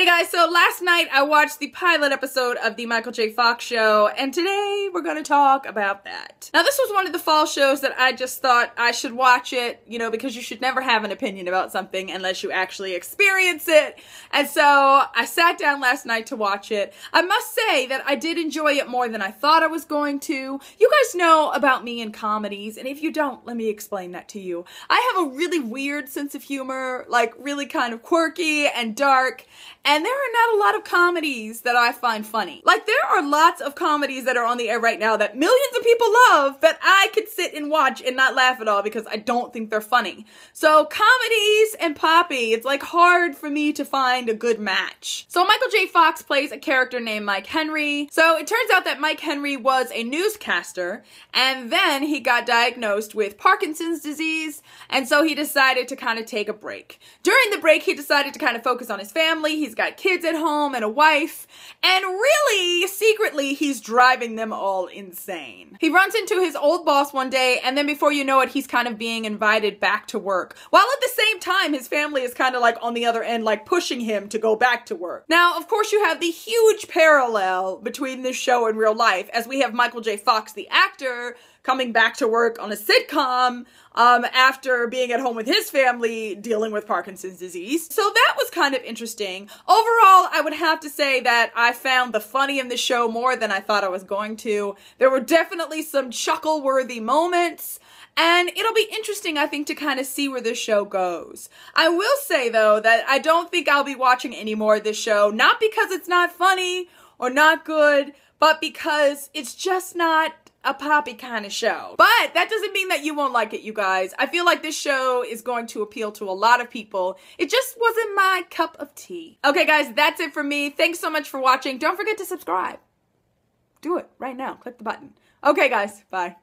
Hey guys, so last night I watched the pilot episode of the Michael J. Fox show, and today we're going to talk about that. Now this was one of the fall shows that I just thought I should watch it, you know, because you should never have an opinion about something unless you actually experience it. And so I sat down last night to watch it. I must say that I did enjoy it more than I thought I was going to. You guys know about me and comedies, and if you don't, let me explain that to you. I have a really weird sense of humor, like really kind of quirky and dark. And there are not a lot of comedies that I find funny. Like, there are lots of comedies that are on the air right now that millions of people love that I could sit and watch and not laugh at all because I don't think they're funny. So comedies and Poppy, it's like hard for me to find a good match. So Michael J. Fox plays a character named Mike Henry. So it turns out that Mike Henry was a newscaster, and then he got diagnosed with Parkinson's disease, and so he decided to kind of take a break. During the break, he decided to kind of focus on his family. He's got kids at home and a wife, and really, secretly, he's driving them all insane. He runs into his old boss one day, and then before you know it, he's kind of being invited back to work, while at the same time, his family is kind of like on the other end, like pushing him to go back to work. Now, of course, you have the huge parallel between this show and real life, as we have Michael J. Fox, the actor, coming back to work on a sitcom after being at home with his family dealing with Parkinson's disease. So that was kind of interesting. Overall, I would have to say that I found the funny in the show more than I thought I was going to. There were definitely some chuckle-worthy moments, and it'll be interesting, I think, to kind of see where this show goes. I will say, though, that I don't think I'll be watching any more of this show, not because it's not funny or not good, but because it's just not a Poppy kind of show. But that doesn't mean that you won't like it, you guys. I feel like this show is going to appeal to a lot of people. It just wasn't my cup of tea. Okay, guys, that's it for me. Thanks so much for watching. Don't forget to subscribe. Do it right now. Click the button. Okay, guys, bye.